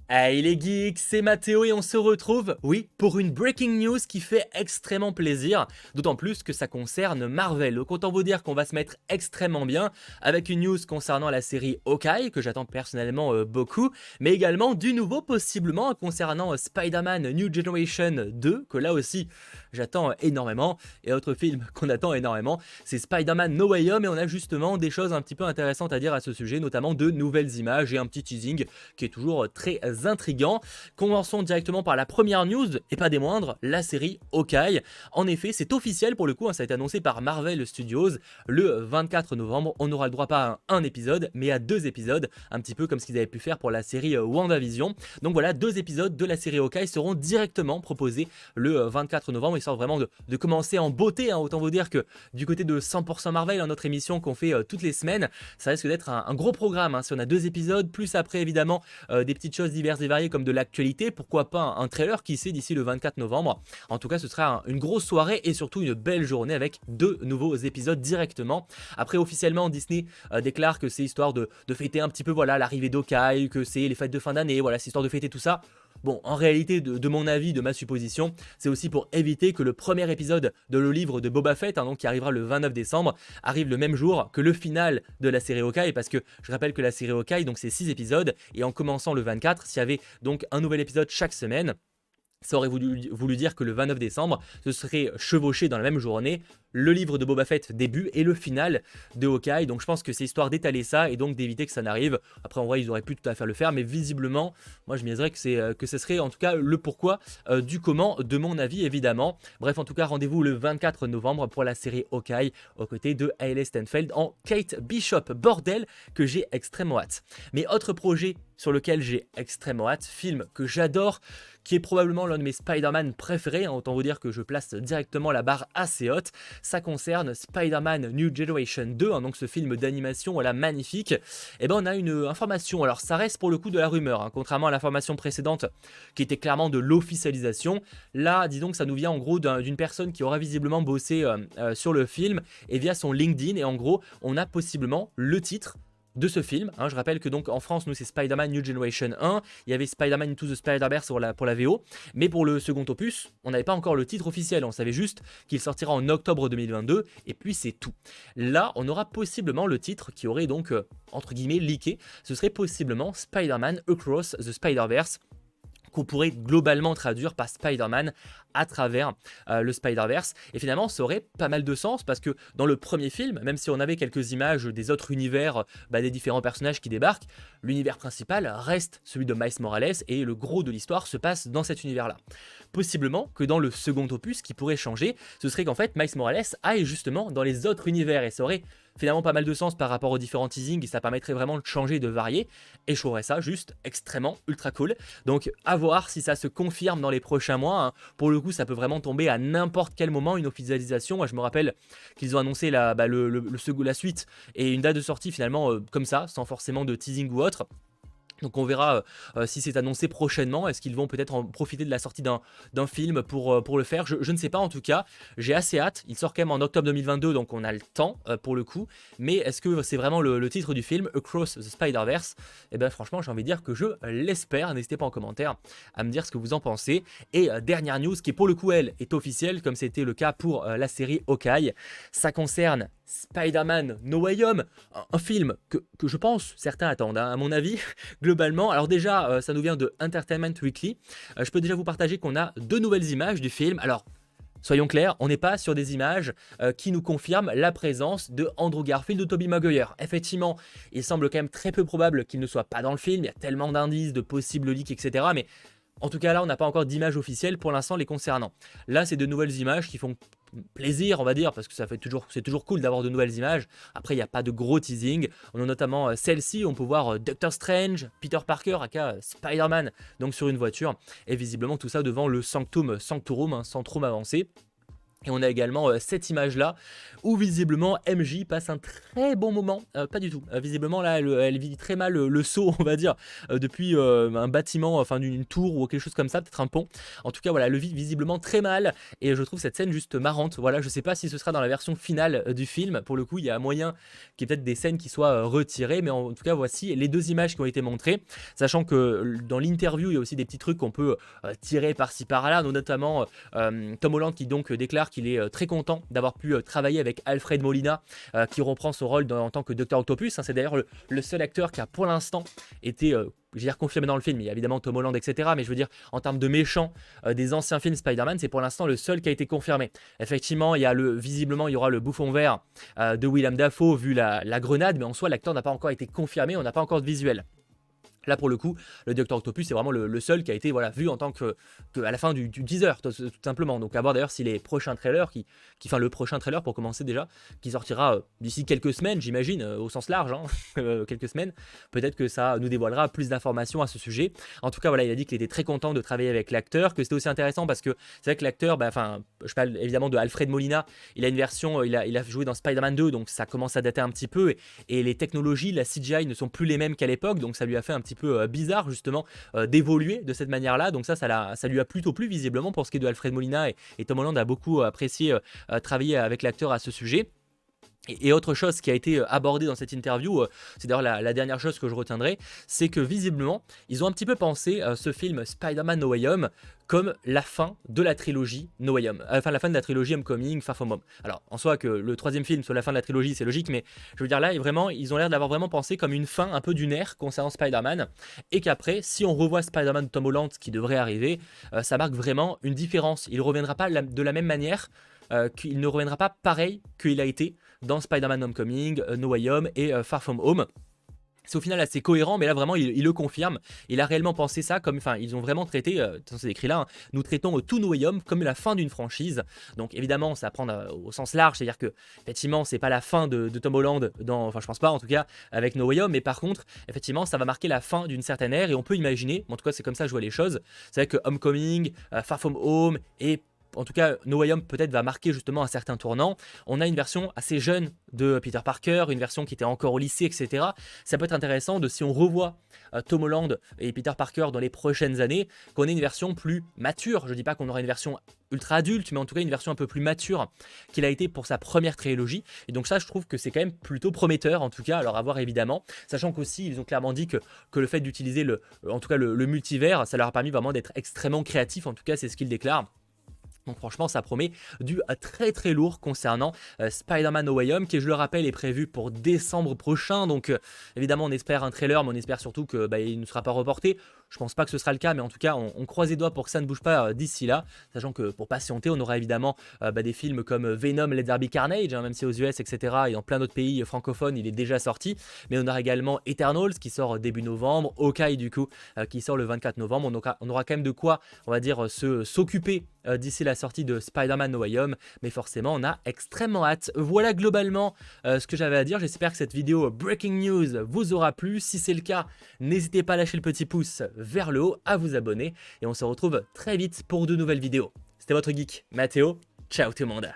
Hey les geeks, c'est Mathéo et on se retrouve, oui, pour une breaking news qui fait extrêmement plaisir, d'autant plus que ça concerne Marvel. Donc autant vous dire qu'on va se mettre extrêmement bien avec une news concernant la série Hawkeye, que j'attends personnellement beaucoup, mais également du nouveau possiblement concernant Spider-Man New Generation 2, que là aussi j'attends énormément, et autre film qu'on attend énormément, c'est Spider-Man No Way Home, et on a justement des choses un petit peu intéressantes à dire à ce sujet, notamment de nouvelles images et un petit teasing qui est toujours très intriguant. Commençons directement par la première news, et pas des moindres, la série Hawkeye. En effet, c'est officiel pour le coup, ça a été annoncé par Marvel Studios. Le 24 novembre, on aura le droit pas à un épisode, mais à 2 épisodes, un petit peu comme ce qu'ils avaient pu faire pour la série WandaVision. Donc voilà, 2 épisodes de la série Hawkeye seront directement proposés le 24 novembre, histoire vraiment de commencer en beauté, autant vous dire que du côté de 100% Marvel, notre émission qu'on fait toutes les semaines, ça risque d'être un gros programme, si on a 2 épisodes, plus après évidemment des petites choses diverses et variées comme de l'actualité, pourquoi pas un trailer qui sait d'ici le 24 novembre. En tout cas, ce sera une grosse soirée et surtout une belle journée avec 2 nouveaux épisodes directement. Après, officiellement, Disney déclare que c'est histoire de fêter un petit peu voilà l'arrivée d'Hawkeye, que c'est les fêtes de fin d'année, voilà, c'est histoire de fêter tout ça. Bon, en réalité, de mon avis, de ma supposition, c'est aussi pour éviter que le premier épisode de le livre de Boba Fett, donc qui arrivera le 29 décembre, arrive le même jour que le final de la série Hawkeye, parce que je rappelle que la série Hawkeye, donc c'est 6 épisodes, et en commençant le 24, s'il y avait donc un nouvel épisode chaque semaine, ça aurait voulu dire que le 29 décembre, ce serait chevauché dans la même journée le livre de Boba Fett début et le final de Hawkeye. Donc je pense que c'est histoire d'étaler ça et donc d'éviter que ça n'arrive. Après en vrai ils auraient pu tout à fait le faire, mais visiblement moi je miserais que ce serait en tout cas le pourquoi du comment de mon avis évidemment. Bref, en tout cas rendez-vous le 24 novembre pour la série Hawkeye aux côtés de Hailey Steinfeld en Kate Bishop. Bordel que j'ai extrêmement hâte. Mais autre projet sur lequel j'ai extrêmement hâte, film que j'adore, qui est probablement l'un de mes Spider-Man préférés, autant vous dire que je place directement la barre assez haute. Ça concerne Spider-Man New Generation 2, donc ce film d'animation voilà, magnifique. Et ben on a une information, alors ça reste pour le coup de la rumeur, contrairement à l'information précédente qui était clairement de l'officialisation. Là, disons que ça nous vient en gros d'une personne qui aura visiblement bossé sur le film et via son LinkedIn, et en gros on a possiblement le titre de ce film. Je rappelle que donc en France, nous c'est Spider-Man New Generation 1, il y avait Spider-Man Into the Spider-Verse pour la VO, mais pour le second opus, on n'avait pas encore le titre officiel, on savait juste qu'il sortira en octobre 2022, et puis c'est tout. Là, on aura possiblement le titre qui aurait donc, entre guillemets, leaké, ce serait possiblement Spider-Man Across the Spider-Verse, qu'on pourrait globalement traduire par Spider-Man à travers le Spider-Verse. Et finalement, ça aurait pas mal de sens parce que dans le premier film, même si on avait quelques images des autres univers, des différents personnages qui débarquent, l'univers principal reste celui de Miles Morales et le gros de l'histoire se passe dans cet univers-là. Possiblement que dans le second opus, ce qui pourrait changer, ce serait qu'en fait Miles Morales aille justement dans les autres univers et ça aurait finalement pas mal de sens par rapport aux différents teasings et ça permettrait vraiment de changer, de varier, et je trouverais ça juste extrêmement ultra cool. Donc à voir si ça se confirme dans les prochains mois. Pour le coup, ça peut vraiment tomber à n'importe quel moment, une officialisation. Moi, je me rappelle qu'ils ont annoncé la suite et une date de sortie finalement comme ça, sans forcément de teasing ou autre. Donc on verra si c'est annoncé prochainement, est-ce qu'ils vont peut-être en profiter de la sortie d'un film pour le faire, je ne sais pas en tout cas, j'ai assez hâte, il sort quand même en octobre 2022 donc on a le temps pour le coup, mais est-ce que c'est vraiment le titre du film, Across the Spider-Verse? Et bien franchement j'ai envie de dire que je l'espère, n'hésitez pas en commentaire à me dire ce que vous en pensez. Et dernière news qui pour le coup elle est officielle comme c'était le cas pour la série Hawkeye, ça concerne Spider-Man No Way Home, un film que je pense certains attendent à mon avis globalement. Alors déjà ça nous vient de Entertainment Weekly, je peux déjà vous partager qu'on a 2 nouvelles images du film. Alors soyons clairs, on n'est pas sur des images qui nous confirment la présence de Andrew Garfield ou Tobey Maguire. Effectivement, il semble quand même très peu probable qu'il ne soit pas dans le film, il y a tellement d'indices, de possibles leaks, etc. Mais en tout cas là, on n'a pas encore d'image officielle pour l'instant les concernant. Là, c'est 2 nouvelles images qui font plaisir, on va dire, parce que c'est toujours cool d'avoir de nouvelles images. Après, il n'y a pas de gros teasing. On a notamment celle-ci, on peut voir Doctor Strange, Peter Parker, aka Spider-Man, donc sur une voiture. Et visiblement, tout ça devant le Sanctum Sanctorum, Centrum avancé. Et on a également cette image-là, où visiblement MJ passe un très bon moment. Pas du tout. Visiblement là, elle vit très mal le saut, on va dire, depuis un bâtiment, enfin d'une tour ou quelque chose comme ça, peut-être un pont. En tout cas, voilà, elle le vit visiblement très mal. Et je trouve cette scène juste marrante. Voilà, je sais pas si ce sera dans la version finale du film. Pour le coup, il y a moyen qu'il y ait peut-être des scènes qui soient retirées. Mais en tout cas, voici les deux images qui ont été montrées. Sachant que dans l'interview, il y a aussi des petits trucs qu'on peut tirer par-ci par-là, notamment Tom Holland qui donc déclare qu'il est très content d'avoir pu travailler avec Alfred Molina, qui reprend ce rôle en tant que Dr Octopus. C'est d'ailleurs le seul acteur qui a pour l'instant été je veux dire confirmé dans le film. Il y a évidemment Tom Holland, etc. Mais je veux dire, en termes de méchants des anciens films Spider-Man, c'est pour l'instant le seul qui a été confirmé. Effectivement, il y a visiblement, il y aura le bouffon vert de Willem Dafoe, vu la grenade, mais en soi, l'acteur n'a pas encore été confirmé, on n'a pas encore de visuel. Là pour le coup, le Dr Octopus c'est vraiment le seul qui a été voilà, vu en tant que à la fin du teaser tout simplement. Donc à voir d'ailleurs si les prochains trailers, enfin le prochain trailer pour commencer déjà, qui sortira d'ici quelques semaines j'imagine, au sens large, hein, quelques semaines, peut-être que ça nous dévoilera plus d'informations à ce sujet. En tout cas voilà, il a dit qu'il était très content de travailler avec l'acteur, que c'était aussi intéressant parce que c'est vrai que l'acteur, enfin je parle évidemment de Alfred Molina, il a une version, il a joué dans Spider-Man 2, donc ça commence à dater un petit peu, et les technologies, la CGI ne sont plus les mêmes qu'à l'époque, donc ça lui a fait un petit peu bizarre justement d'évoluer de cette manière-là. Donc ça lui a plutôt plu visiblement pour ce qui est de Alfred Molina, et Tom Holland a beaucoup apprécié travailler avec l'acteur à ce sujet. Et autre chose qui a été abordée dans cette interview, c'est d'ailleurs la dernière chose que je retiendrai, c'est que visiblement, ils ont un petit peu pensé ce film Spider-Man No Way Home comme la fin de la trilogie No Way Home, enfin la fin de la trilogie Homecoming, Far From Home. Alors en soi que le troisième film soit la fin de la trilogie, c'est logique, mais je veux dire là, vraiment, ils ont l'air d'avoir vraiment pensé comme une fin un peu d'une ère concernant Spider-Man, et qu'après, si on revoit Spider-Man Tom Holland, ce qui devrait arriver, ça marque vraiment une différence. Il ne reviendra pas de la même manière, qu'il ne reviendra pas pareil qu'il a été dans Spider-Man Homecoming, No Way Home et Far From Home. C'est au final assez cohérent, mais là vraiment il le confirme. Il a réellement pensé ça comme, enfin ils ont vraiment traité, c'est écrit là, hein, nous traitons tout No Way Home comme la fin d'une franchise. Donc évidemment ça prend au sens large, c'est-à-dire que effectivement c'est pas la fin de Tom Holland, enfin je pense pas en tout cas avec No Way Home, mais par contre effectivement ça va marquer la fin d'une certaine ère, et on peut imaginer, en tout cas c'est comme ça que je vois les choses, c'est vrai que Homecoming, Far From Home et en tout cas, No Way Home peut-être va marquer justement un certain tournant. On a une version assez jeune de Peter Parker, une version qui était encore au lycée, etc. Ça peut être intéressant si on revoit Tom Holland et Peter Parker dans les prochaines années, qu'on ait une version plus mature. Je ne dis pas qu'on aura une version ultra adulte, mais en tout cas une version un peu plus mature qu'il a été pour sa première trilogie. Et donc ça, je trouve que c'est quand même plutôt prometteur, en tout cas, alors à voir évidemment. Sachant qu'aussi, ils ont clairement dit que le fait d'utiliser en tout cas le multivers, ça leur a permis vraiment d'être extrêmement créatifs, en tout cas c'est ce qu'ils déclarent. Donc franchement ça promet du très très lourd concernant Spider-Man No Way Home, qui je le rappelle est prévu pour décembre prochain. Donc évidemment on espère un trailer, mais on espère surtout que il ne sera pas reporté. Je pense pas que ce sera le cas, mais en tout cas on croise les doigts pour que ça ne bouge pas d'ici là. Sachant que pour patienter, on aura évidemment des films comme Venom, Let There Be Carnage, hein, même si aux US etc. et dans plein d'autres pays francophones il est déjà sorti. Mais on aura également Eternals qui sort début novembre, Hawkeye du coup qui sort le 24 novembre. On aura quand même de quoi, on va dire, s'occuper d'ici la sortie de Spider-Man No Way Home, mais forcément on a extrêmement hâte. Voilà globalement ce que j'avais à dire. J'espère que cette vidéo Breaking News vous aura plu. Si c'est le cas, n'hésitez pas à lâcher le petit pouce vers le haut, à vous abonner, et on se retrouve très vite pour de nouvelles vidéos. C'était votre geek Mathéo, ciao tout le monde.